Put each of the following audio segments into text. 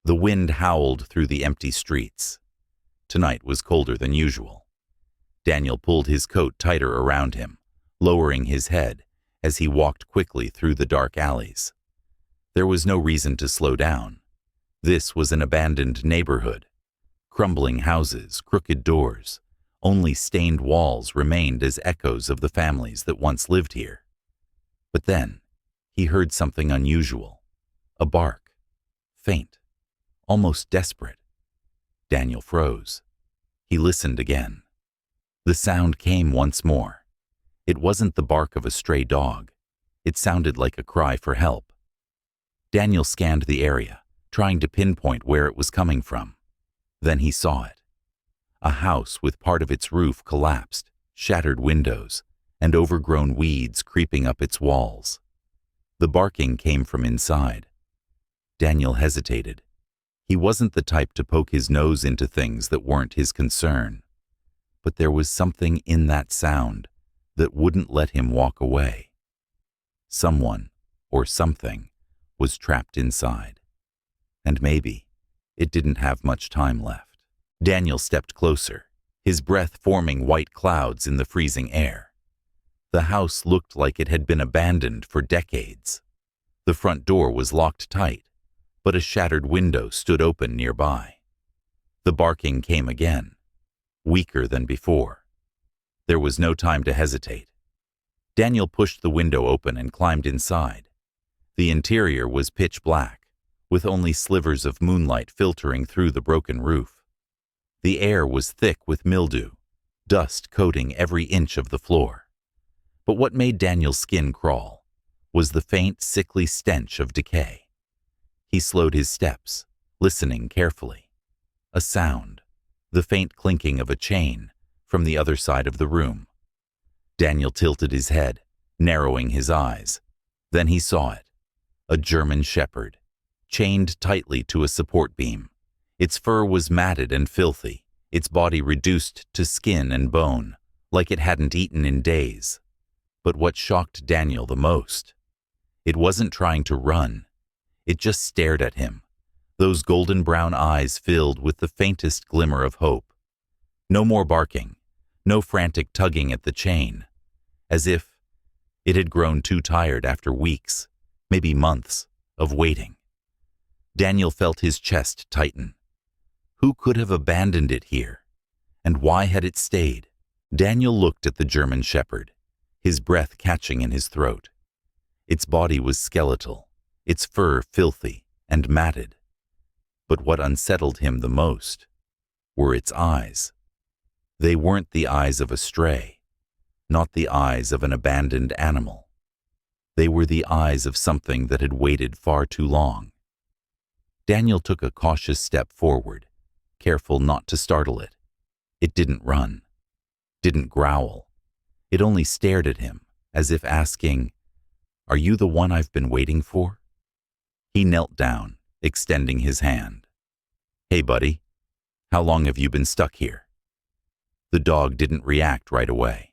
The wind howled through the empty streets. Tonight was colder than usual. Daniel pulled his coat tighter around him, lowering his head as he walked quickly through the dark alleys. There was no reason to slow down. This was an abandoned neighborhood. Crumbling houses, crooked doors, only stained walls remained as echoes of the families that once lived here. But then, he heard something unusual. A bark. Faint. Almost desperate. Daniel froze. He listened again. The sound came once more. It wasn't the bark of a stray dog. It sounded like a cry for help. Daniel scanned the area, trying to pinpoint where it was coming from. Then he saw it. A house with part of its roof collapsed, shattered windows, and overgrown weeds creeping up its walls. The barking came from inside. Daniel hesitated. He wasn't the type to poke his nose into things that weren't his concern. But there was something in that sound that wouldn't let him walk away. Someone, or something, was trapped inside. And maybe it didn't have much time left. Daniel stepped closer, his breath forming white clouds in the freezing air. The house looked like it had been abandoned for decades. The front door was locked tight, but a shattered window stood open nearby. The barking came again, weaker than before. There was no time to hesitate. Daniel pushed the window open and climbed inside. The interior was pitch black, with only slivers of moonlight filtering through the broken roof. The air was thick with mildew, dust coating every inch of the floor. But what made Daniel's skin crawl was the faint, sickly stench of decay. He slowed his steps, listening carefully. A sound, the faint clinking of a chain, from the other side of the room. Daniel tilted his head, narrowing his eyes. Then he saw it. A German shepherd, chained tightly to a support beam. Its fur was matted and filthy, its body reduced to skin and bone, like it hadn't eaten in days. But what shocked Daniel the most? It wasn't trying to run. It just stared at him, those golden brown eyes filled with the faintest glimmer of hope. No more barking, no frantic tugging at the chain, as if it had grown too tired after weeks, maybe months, of waiting. Daniel felt his chest tighten. Who could have abandoned it here? And why had it stayed? Daniel looked at the German shepherd, his breath catching in his throat. Its body was skeletal, its fur filthy and matted. But what unsettled him the most were its eyes. They weren't the eyes of a stray, not the eyes of an abandoned animal. They were the eyes of something that had waited far too long. Daniel took a cautious step forward, careful not to startle it. It didn't run, didn't growl. It only stared at him, as if asking, "Are you the one I've been waiting for?" He knelt down, extending his hand. "Hey, buddy, how long have you been stuck here?" The dog didn't react right away.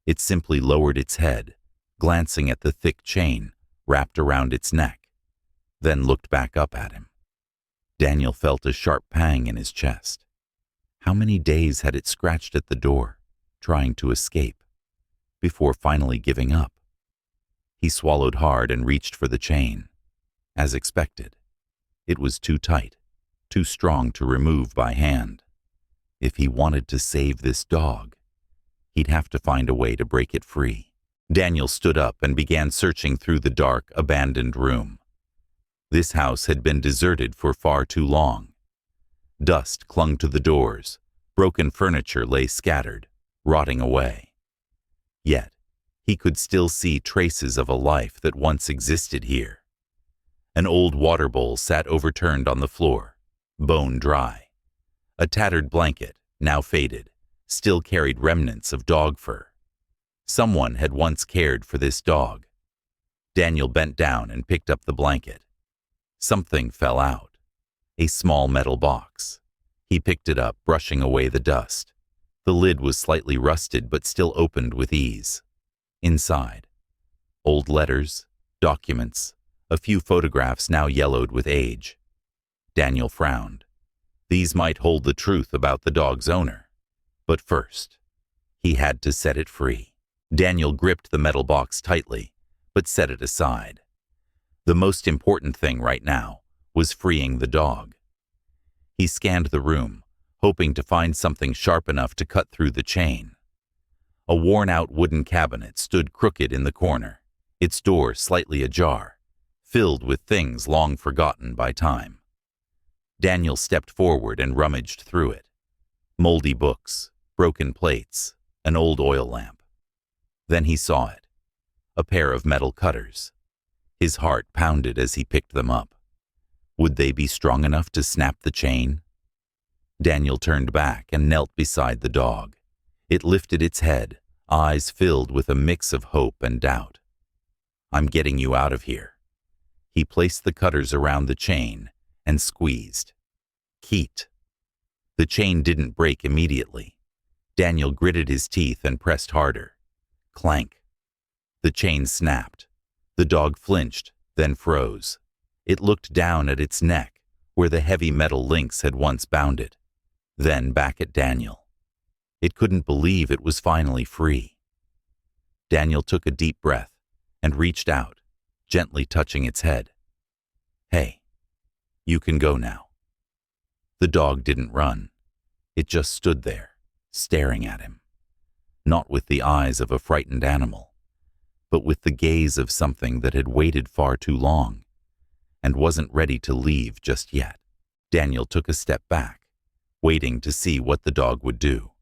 It simply lowered its head, glancing at the thick chain wrapped around its neck, then looked back up at him. Daniel felt a sharp pang in his chest. How many days had it scratched at the door, trying to escape, before finally giving up? He swallowed hard and reached for the chain. As expected, it was too tight, too strong to remove by hand. If he wanted to save this dog, he'd have to find a way to break it free. Daniel stood up and began searching through the dark, abandoned room. This house had been deserted for far too long. Dust clung to the doors, broken furniture lay scattered, rotting away. Yet, he could still see traces of a life that once existed here. An old water bowl sat overturned on the floor, bone dry. A tattered blanket, now faded, still carried remnants of dog fur. Someone had once cared for this dog. Daniel bent down and picked up the blanket. Something fell out. A small metal box. He picked it up, brushing away the dust. The lid was slightly rusted but still opened with ease. Inside, old letters, documents, a few photographs now yellowed with age. Daniel frowned. These might hold the truth about the dog's owner. But first, he had to set it free. Daniel gripped the metal box tightly, but set it aside. The most important thing right now was freeing the dog. He scanned the room, hoping to find something sharp enough to cut through the chain. A worn-out wooden cabinet stood crooked in the corner, its door slightly ajar, filled with things long forgotten by time. Daniel stepped forward and rummaged through it. Moldy books, broken plates, an old oil lamp. Then he saw it. A pair of metal cutters. His heart pounded as he picked them up. Would they be strong enough to snap the chain? Daniel turned back and knelt beside the dog. It lifted its head, eyes filled with a mix of hope and doubt. I'm getting you out of here. He placed the cutters around the chain and squeezed. Keat. The chain didn't break immediately. Daniel gritted his teeth and pressed harder. Clank. The chain snapped. The dog flinched, then froze. It looked down at its neck, where the heavy metal links had once bound it, then back at Daniel. It couldn't believe it was finally free. Daniel took a deep breath and reached out, gently touching its head. Hey, you can go now. The dog didn't run. It just stood there, staring at him. Not with the eyes of a frightened animal, but with the gaze of something that had waited far too long and wasn't ready to leave just yet. Daniel took a step back, waiting to see what the dog would do.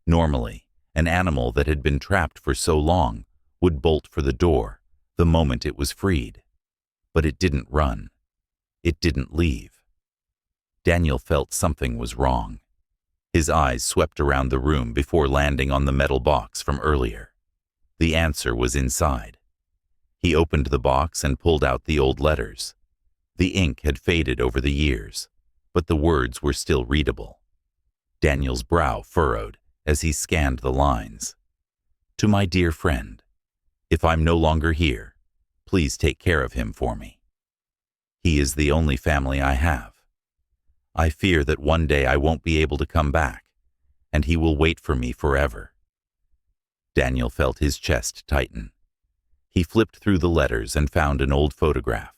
Normally, an animal that had been trapped for so long would bolt for the door the moment it was freed. But it didn't run. It didn't leave. Daniel felt something was wrong. His eyes swept around the room before landing on the metal box from earlier. The answer was inside. He opened the box and pulled out the old letters. The ink had faded over the years, but the words were still readable. Daniel's brow furrowed as he scanned the lines. To my dear friend, if I'm no longer here, please take care of him for me. He is the only family I have. I fear that one day I won't be able to come back, and he will wait for me forever. Daniel felt his chest tighten. He flipped through the letters and found an old photograph.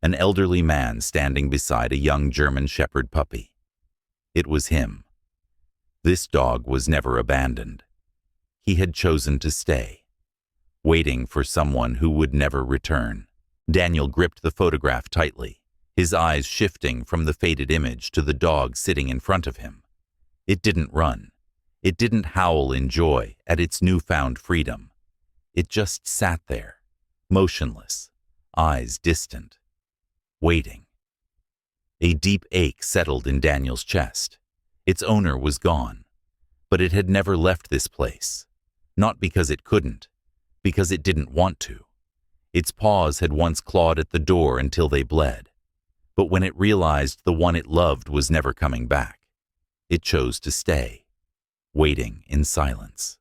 An elderly man standing beside a young German Shepherd puppy. It was him. This dog was never abandoned. He had chosen to stay, waiting for someone who would never return. Daniel gripped the photograph tightly, his eyes shifting from the faded image to the dog sitting in front of him. It didn't run. It didn't howl in joy at its newfound freedom. It just sat there, motionless, eyes distant, waiting. A deep ache settled in Daniel's chest. Its owner was gone, but it had never left this place. Not because it couldn't, because it didn't want to. Its paws had once clawed at the door until they bled. But when it realized the one it loved was never coming back, it chose to stay, waiting in silence.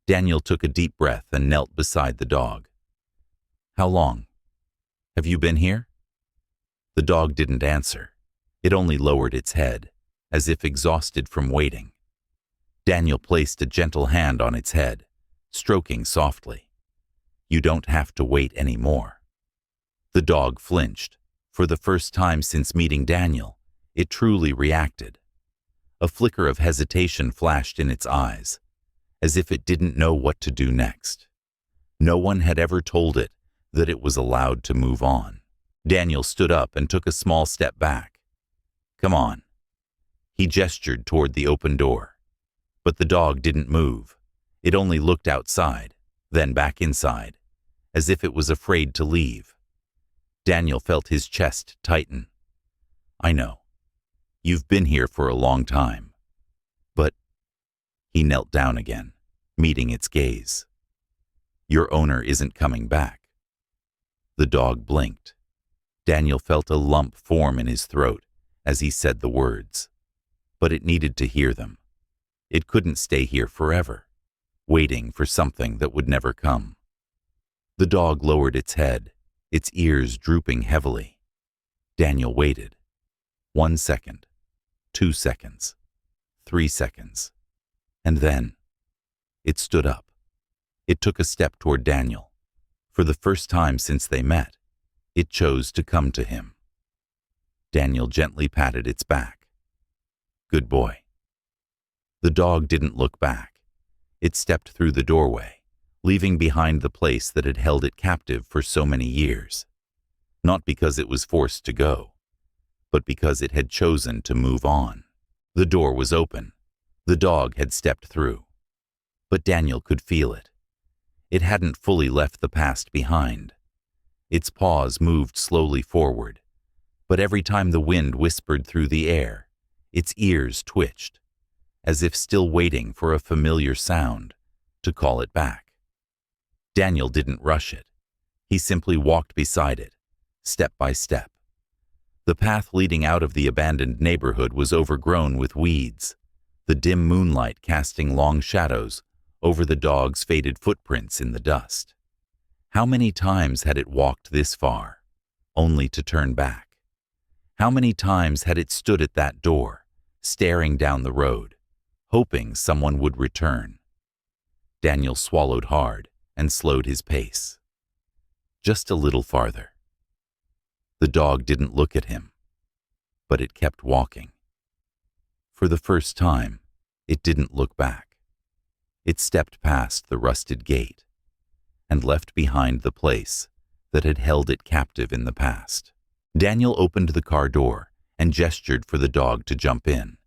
Daniel took a deep breath and knelt beside the dog. How long? Have you been here? The dog didn't answer. It only lowered its head, as if exhausted from waiting. Daniel placed a gentle hand on its head, stroking softly. You don't have to wait anymore. The dog flinched. For the first time since meeting Daniel, it truly reacted. A flicker of hesitation flashed in its eyes, as if it didn't know what to do next. No one had ever told it that it was allowed to move on. Daniel stood up and took a small step back. Come on. He gestured toward the open door. But the dog didn't move. It only looked outside, then back inside, as if it was afraid to leave. Daniel felt his chest tighten. I know. You've been here for a long time. But he knelt down again, meeting its gaze. Your owner isn't coming back. The dog blinked. Daniel felt a lump form in his throat as he said the words. But it needed to hear them. It couldn't stay here forever, waiting for something that would never come. The dog lowered its head, its ears drooping heavily. Daniel waited. 1 second, 2 seconds, 3 seconds, and then it stood up. It took a step toward Daniel. For the first time since they met, it chose to come to him. Daniel gently patted its back. Good boy. The dog didn't look back. It stepped through the doorway, leaving behind the place that had held it captive for so many years. Not because it was forced to go, but because it had chosen to move on. The door was open. The dog had stepped through. But Daniel could feel it. It hadn't fully left the past behind. Its paws moved slowly forward, but every time the wind whispered through the air, its ears twitched, as if still waiting for a familiar sound to call it back. Daniel didn't rush it. He simply walked beside it, step by step. The path leading out of the abandoned neighborhood was overgrown with weeds, the dim moonlight casting long shadows over the dog's faded footprints in the dust. How many times had it walked this far, only to turn back? How many times had it stood at that door, staring down the road, hoping someone would return? Daniel swallowed hard and slowed his pace. Just a little farther. The dog didn't look at him, but it kept walking. For the first time, it didn't look back. It stepped past the rusted gate and left behind the place that had held it captive in the past. Daniel opened the car door and gestured for the dog to jump in.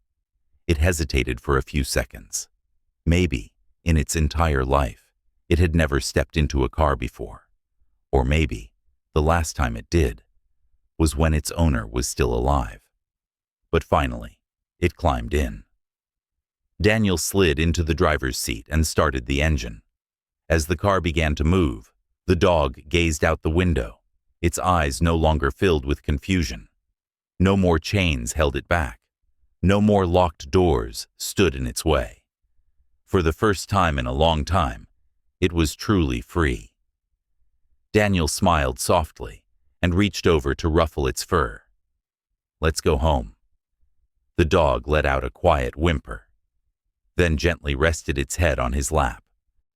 It hesitated for a few seconds. Maybe, in its entire life, it had never stepped into a car before. Or maybe, the last time it did was when its owner was still alive. But finally, it climbed in. Daniel slid into the driver's seat and started the engine. As the car began to move, the dog gazed out the window, its eyes no longer filled with confusion. No more chains held it back. No more locked doors stood in its way. For the first time in a long time, it was truly free. Daniel smiled softly and reached over to ruffle its fur. Let's go home. The dog let out a quiet whimper, then gently rested its head on his lap.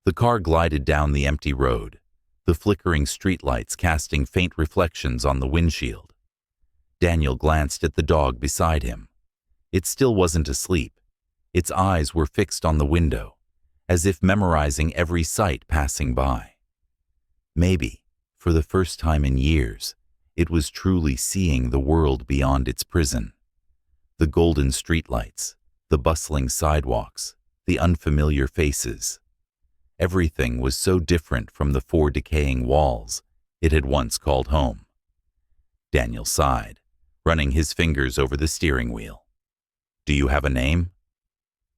The car glided down the empty road, the flickering streetlights casting faint reflections on the windshield. Daniel glanced at the dog beside him. It still wasn't asleep. Its eyes were fixed on the window, as if memorizing every sight passing by. Maybe, for the first time in years, it was truly seeing the world beyond its prison. The golden streetlights, the bustling sidewalks, the unfamiliar faces. Everything was so different from the 4 decaying walls it had once called home. Daniel sighed, running his fingers over the steering wheel. Do you have a name?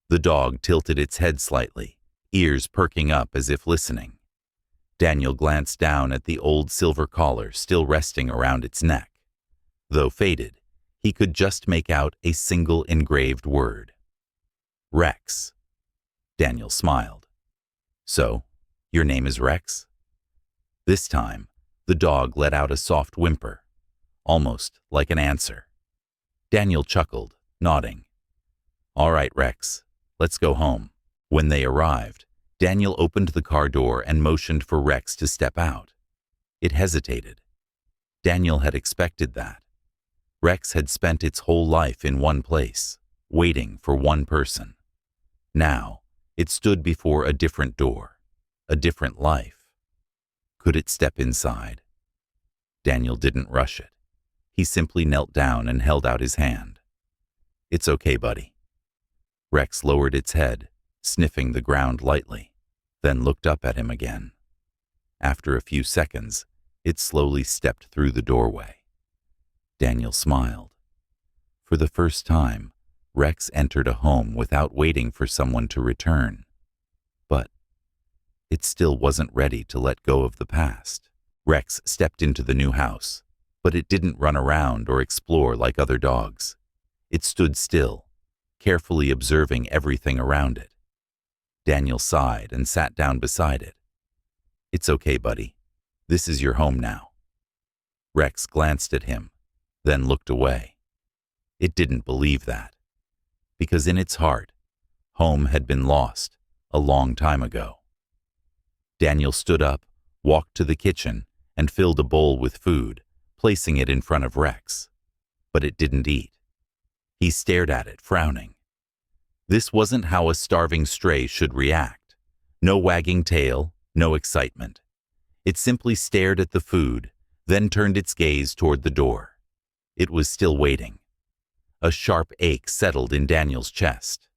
The dog tilted its head slightly, ears perking up as if listening. Daniel glanced down at the old silver collar still resting around its neck. Though faded, he could just make out a single engraved word. Rex. Daniel smiled. So, your name is Rex? This time, the dog let out a soft whimper, almost like an answer. Daniel chuckled, nodding. All right, Rex, let's go home. When they arrived, Daniel opened the car door and motioned for Rex to step out. It hesitated. Daniel had expected that. Rex had spent its whole life in one place, waiting for one person. Now, it stood before a different door, a different life. Could it step inside? Daniel didn't rush it. He simply knelt down and held out his hand. It's okay, buddy. Rex lowered its head, sniffing the ground lightly, then looked up at him again. After a few seconds, it slowly stepped through the doorway. Daniel smiled. For the first time, Rex entered a home without waiting for someone to return. But it still wasn't ready to let go of the past. Rex stepped into the new house, but it didn't run around or explore like other dogs. It stood still, carefully observing everything around it. Daniel sighed and sat down beside it. It's okay, buddy. This is your home now. Rex glanced at him, then looked away. It didn't believe that, because in its heart, home had been lost a long time ago. Daniel stood up, walked to the kitchen, and filled a bowl with food, placing it in front of Rex. But it didn't eat. He stared at it, frowning. This wasn't how a starving stray should react. No wagging tail, no excitement. It simply stared at the food, then turned its gaze toward the door. It was still waiting. A sharp ache settled in Daniel's chest.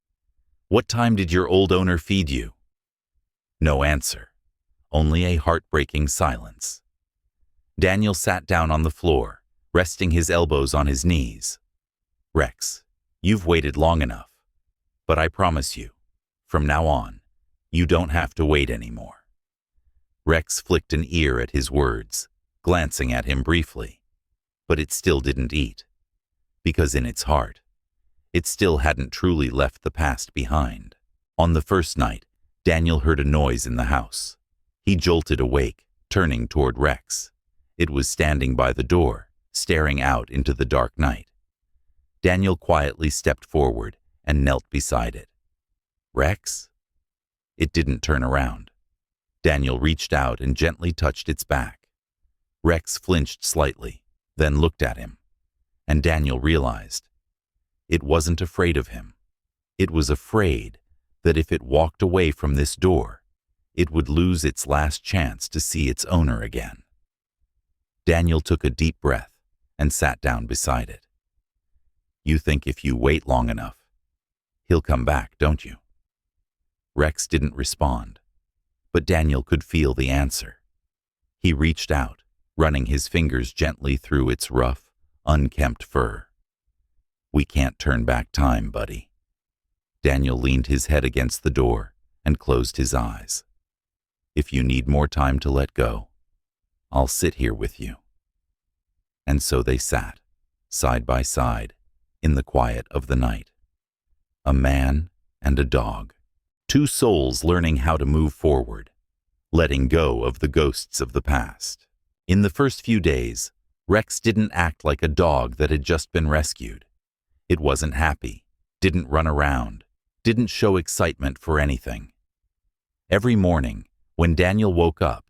"What time did your old owner feed you?" No answer, only a heartbreaking silence. Daniel sat down on the floor, resting his elbows on his knees. "Rex, you've waited long enough. But I promise you, from now on, you don't have to wait anymore." Rex flicked an ear at his words, glancing at him briefly. But it still didn't eat. Because in its heart, it still hadn't truly left the past behind. On the first night, Daniel heard a noise in the house. He jolted awake, turning toward Rex. It was standing by the door, staring out into the dark night. Daniel quietly stepped forward and knelt beside it. "Rex?" It didn't turn around. Daniel reached out and gently touched its back. Rex flinched slightly, then looked at him. And Daniel realized it wasn't afraid of him. It was afraid that if it walked away from this door, it would lose its last chance to see its owner again. Daniel took a deep breath and sat down beside it. "You think if you wait long enough, he'll come back, don't you?" Rex didn't respond, but Daniel could feel the answer. He reached out, running his fingers gently through its rough, unkempt fur. "We can't turn back time, buddy." Daniel leaned his head against the door and closed his eyes. "If you need more time to let go, I'll sit here with you." And so they sat, side by side, in the quiet of the night. A man and a dog. Two souls learning how to move forward, letting go of the ghosts of the past. In the first few days, Rex didn't act like a dog that had just been rescued. It wasn't happy, didn't run around, didn't show excitement for anything. Every morning, when Daniel woke up,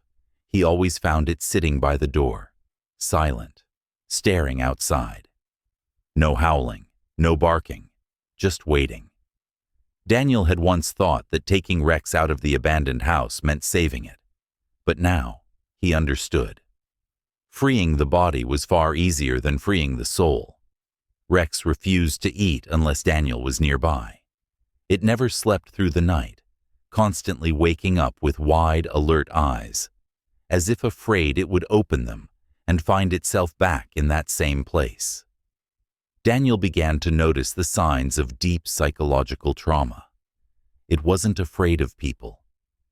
he always found it sitting by the door, silent, staring outside. No howling, no barking, just waiting. Daniel had once thought that taking Rex out of the abandoned house meant saving it, but now he understood. Freeing the body was far easier than freeing the soul. Rex refused to eat unless Daniel was nearby. It never slept through the night, constantly waking up with wide, alert eyes, as if afraid it would open them and find itself back in that same place. Daniel began to notice the signs of deep psychological trauma. It wasn't afraid of people.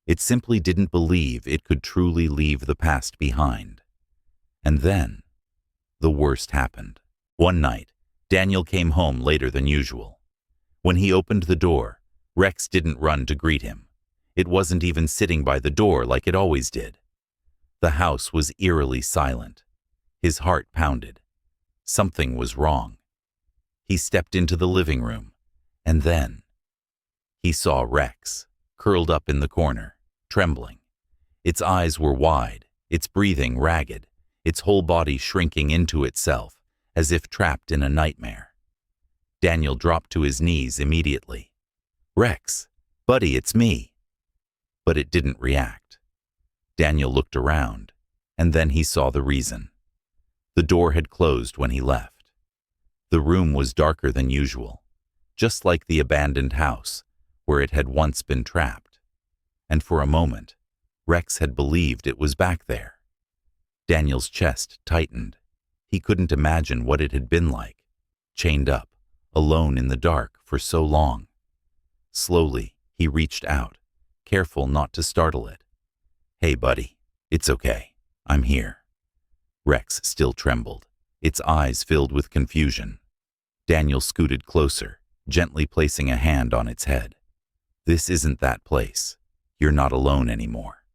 It simply didn't believe it could truly leave the past behind. And then, the worst happened. One night, Daniel came home later than usual. When he opened the door, Rex didn't run to greet him. It wasn't even sitting by the door like it always did. The house was eerily silent. His heart pounded. Something was wrong. He stepped into the living room, and then he saw Rex, curled up in the corner, trembling. Its eyes were wide, its breathing ragged, its whole body shrinking into itself, as if trapped in a nightmare. Daniel dropped to his knees immediately. "Rex, buddy, it's me." But it didn't react. Daniel looked around, and then he saw the reason. The door had closed when he left. The room was darker than usual, just like the abandoned house where it had once been trapped. And for a moment, Rex had believed it was back there. Daniel's chest tightened. He couldn't imagine what it had been like, chained up, alone in the dark for so long. Slowly, he reached out, careful not to startle it. "Hey, buddy, it's okay. I'm here." Rex still trembled, its eyes filled with confusion. Daniel scooted closer, gently placing a hand on its head. "This isn't that place. You're not alone anymore."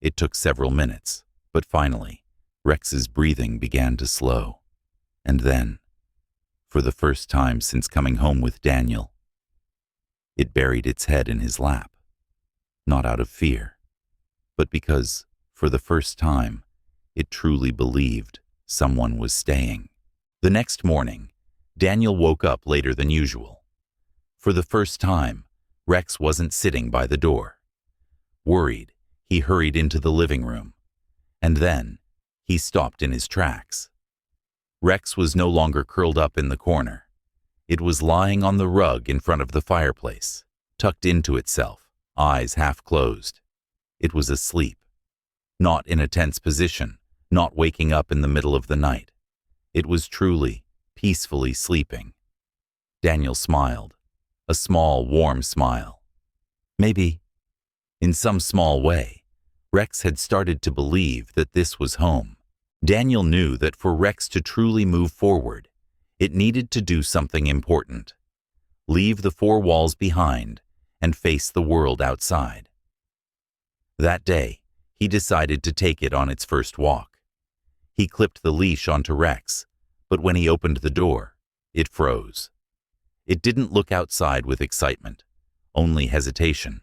It took several minutes, but finally, Rex's breathing began to slow. And then, for the first time since coming home with Daniel, it buried its head in his lap, not out of fear, but because, for the first time, it truly believed someone was staying. The next morning, Daniel woke up later than usual. For the first time, Rex wasn't sitting by the door. Worried, he hurried into the living room, and then he stopped in his tracks. Rex was no longer curled up in the corner. It was lying on the rug in front of the fireplace, tucked into itself, eyes half closed. It was asleep. Not in a tense position, not waking up in the middle of the night. It was truly, peacefully sleeping. Daniel smiled, a small, warm smile. Maybe, in some small way, Rex had started to believe that this was home. Daniel knew that for Rex to truly move forward, it needed to do something important. Leave the four walls behind and face the world outside. That day, he decided to take it on its first walk. He clipped the leash onto Rex, but when he opened the door, it froze. It didn't look outside with excitement, only hesitation.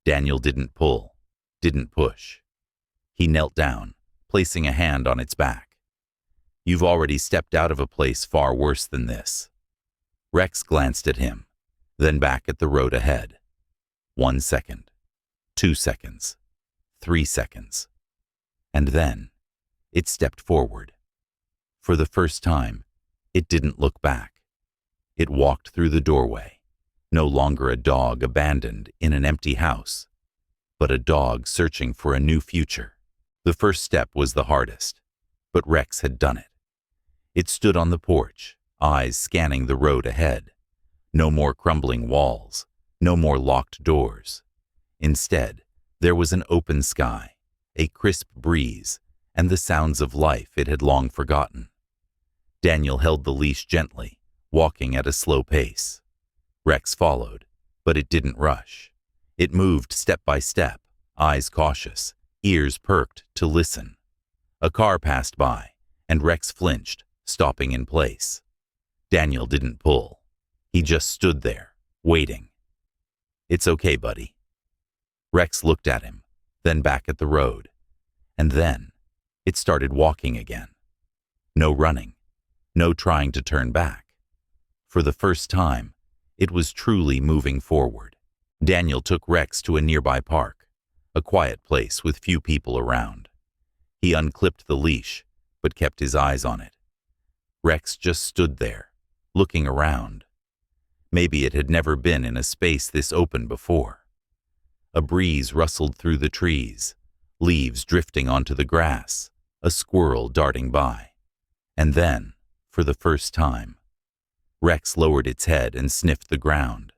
Daniel didn't pull, didn't push. He knelt down, placing a hand on its back. "You've already stepped out of a place far worse than this." Rex glanced at him, then back at the road ahead. 1 second, 2 seconds, 3 seconds. And then, it stepped forward. For the first time, it didn't look back. It walked through the doorway, no longer a dog abandoned in an empty house, but a dog searching for a new future. The first step was the hardest, but Rex had done it. It stood on the porch, eyes scanning the road ahead. No more crumbling walls, no more locked doors. Instead, there was an open sky, a crisp breeze, and the sounds of life it had long forgotten. Daniel held the leash gently, walking at a slow pace. Rex followed, but it didn't rush. It moved step by step, eyes cautious, ears perked to listen. A car passed by, and Rex flinched, stopping in place. Daniel didn't pull. He just stood there, waiting. "It's okay, buddy." Rex looked at him, then back at the road, and then it started walking again. No running, no trying to turn back. For the first time, it was truly moving forward. Daniel took Rex to a nearby park, a quiet place with few people around. He unclipped the leash, but kept his eyes on it. Rex just stood there, looking around. Maybe it had never been in a space this open before. A breeze rustled through the trees, leaves drifting onto the grass, a squirrel darting by. And then, for the first time, Rex lowered its head and sniffed the ground.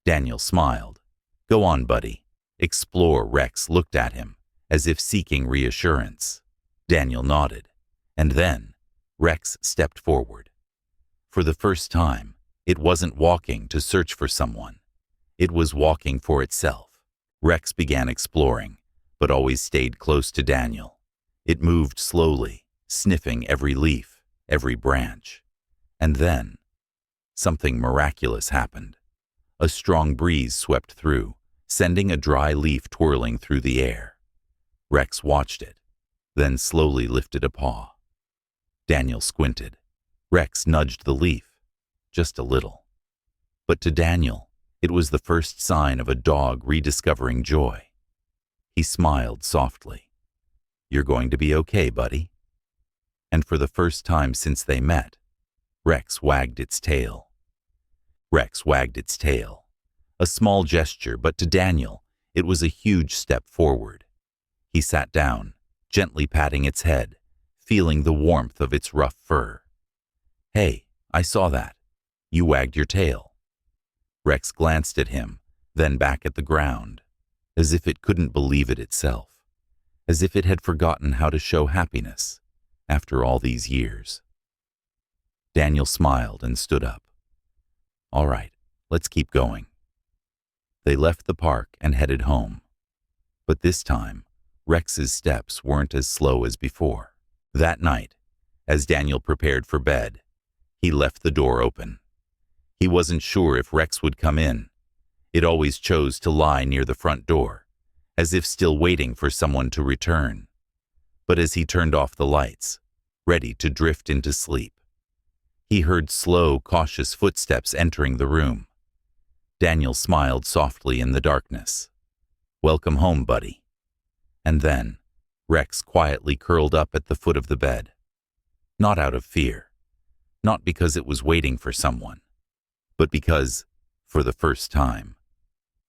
Daniel smiled. "Go on, buddy. Explore." Rex looked at him, as if seeking reassurance. Daniel nodded, and then Rex stepped forward. For the first time, it wasn't walking to search for someone. It was walking for itself. Rex began exploring, but always stayed close to Daniel. It moved slowly, sniffing every leaf, every branch. And then, something miraculous happened. A strong breeze swept through, sending a dry leaf twirling through the air. Rex watched it, then slowly lifted a paw. Daniel squinted. Rex nudged the leaf, just a little. But to Daniel, it was the first sign of a dog rediscovering joy. He smiled softly. "You're going to be okay, buddy." And for the first time since they met, Rex wagged its tail. Rex wagged its tail. A small gesture, but to Daniel, it was a huge step forward. He sat down, gently patting its head, feeling the warmth of its rough fur. "Hey, I saw that. You wagged your tail." Rex glanced at him, then back at the ground, as if it couldn't believe it itself, as if it had forgotten how to show happiness after all these years. Daniel smiled and stood up. "All right, let's keep going." They left the park and headed home. But this time, Rex's steps weren't as slow as before. That night, As Daniel prepared for bed, he left the door open. He wasn't sure if Rex would come in. It always chose to lie near the front door, as if still waiting for someone to return. But as he turned off the lights, ready to drift into sleep, he heard slow, cautious footsteps entering the room. Daniel smiled softly in the darkness. "Welcome home, buddy." And then, Rex quietly curled up at the foot of the bed. Not out of fear, not because it was waiting for someone, but because, for the first time,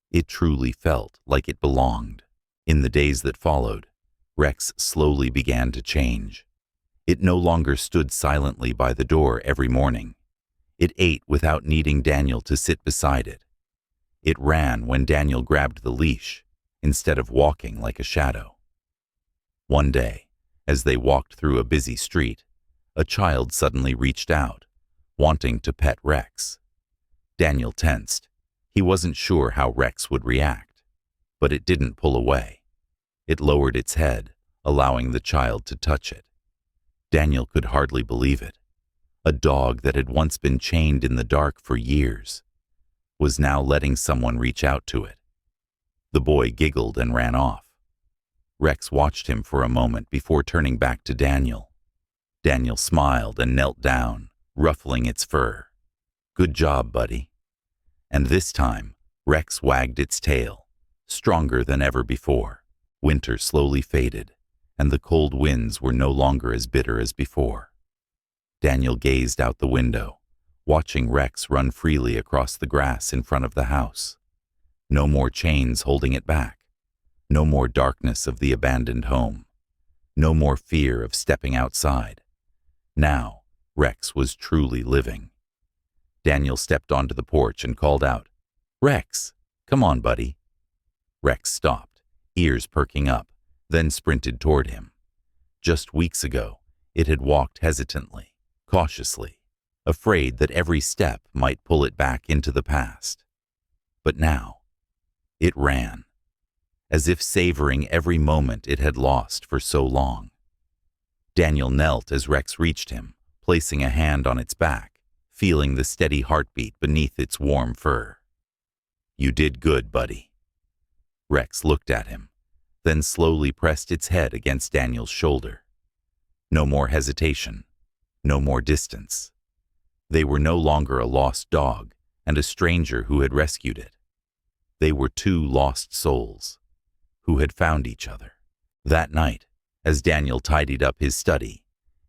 it truly felt like it belonged. In the days that followed, Rex slowly began to change. It no longer stood silently by the door every morning. It ate without needing Daniel to sit beside it. It ran when Daniel grabbed the leash, instead of walking like a shadow. One day, as they walked through a busy street, a child suddenly reached out, wanting to pet Rex. Daniel tensed. He wasn't sure how Rex would react, but it didn't pull away. It lowered its head, allowing the child to touch it. Daniel could hardly believe it. A dog that had once been chained in the dark for years was now letting someone reach out to it. The boy giggled and ran off. Rex watched him for a moment before turning back to Daniel. Daniel smiled and knelt down, ruffling its fur. "Good job, buddy." And this time, Rex wagged its tail, stronger than ever before. Winter slowly faded, and the cold winds were no longer as bitter as before. Daniel gazed out the window, watching Rex run freely across the grass in front of the house. No more chains holding it back. No more darkness of the abandoned home. No more fear of stepping outside. Now, Rex was truly living. Daniel stepped onto the porch and called out, "Rex, come on, buddy." Rex stopped, ears perking up, then sprinted toward him. Just weeks ago, it had walked hesitantly, cautiously, afraid that every step might pull it back into the past. But now, it ran, as if savoring every moment it had lost for so long. Daniel knelt as Rex reached him, placing a hand on its back, feeling the steady heartbeat beneath its warm fur. "You did good, buddy." Rex looked at him, then slowly pressed its head against Daniel's shoulder. No more hesitation, no more distance. They were no longer a lost dog and a stranger who had rescued it. They were two lost souls who had found each other. That night, as Daniel tidied up his study,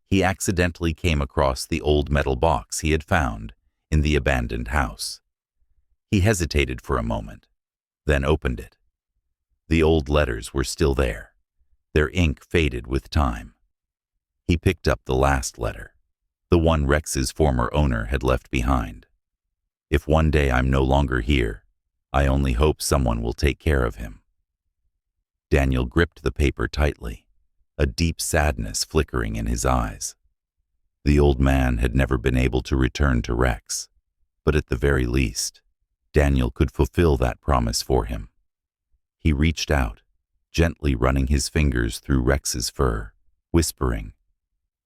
he accidentally came across the old metal box he had found in the abandoned house. He hesitated for a moment, then opened it. The old letters were still there, their ink faded with time. He picked up the last letter, the one Rex's former owner had left behind. "If one day I'm no longer here, I only hope someone will take care of him." Daniel gripped the paper tightly, a deep sadness flickering in his eyes. The old man had never been able to return to Rex, but at the very least, Daniel could fulfill that promise for him. He reached out, gently running his fingers through Rex's fur, whispering,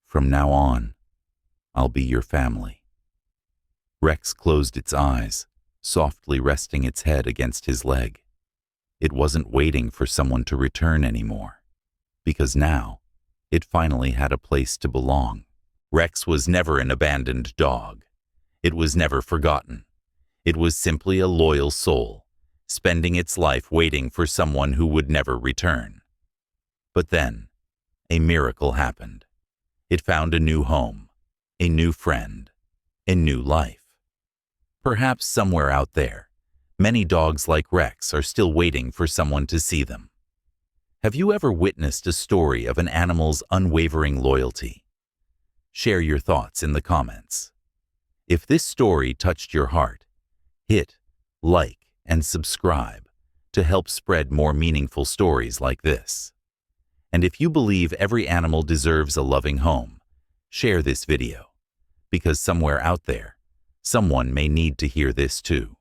"From now on, I'll be your family." Rex closed its eyes, softly resting its head against his leg. It wasn't waiting for someone to return anymore, because now it finally had a place to belong. Rex was never an abandoned dog. It was never forgotten. It was simply a loyal soul, spending its life waiting for someone who would never return. But then, a miracle happened. It found a new home, a new friend, a new life. Perhaps somewhere out there, many dogs like Rex are still waiting for someone to see them. Have you ever witnessed a story of an animal's unwavering loyalty? Share your thoughts in the comments. If this story touched your heart, hit like and subscribe to help spread more meaningful stories like this. And if you believe every animal deserves a loving home, share this video, because somewhere out there, someone may need to hear this too.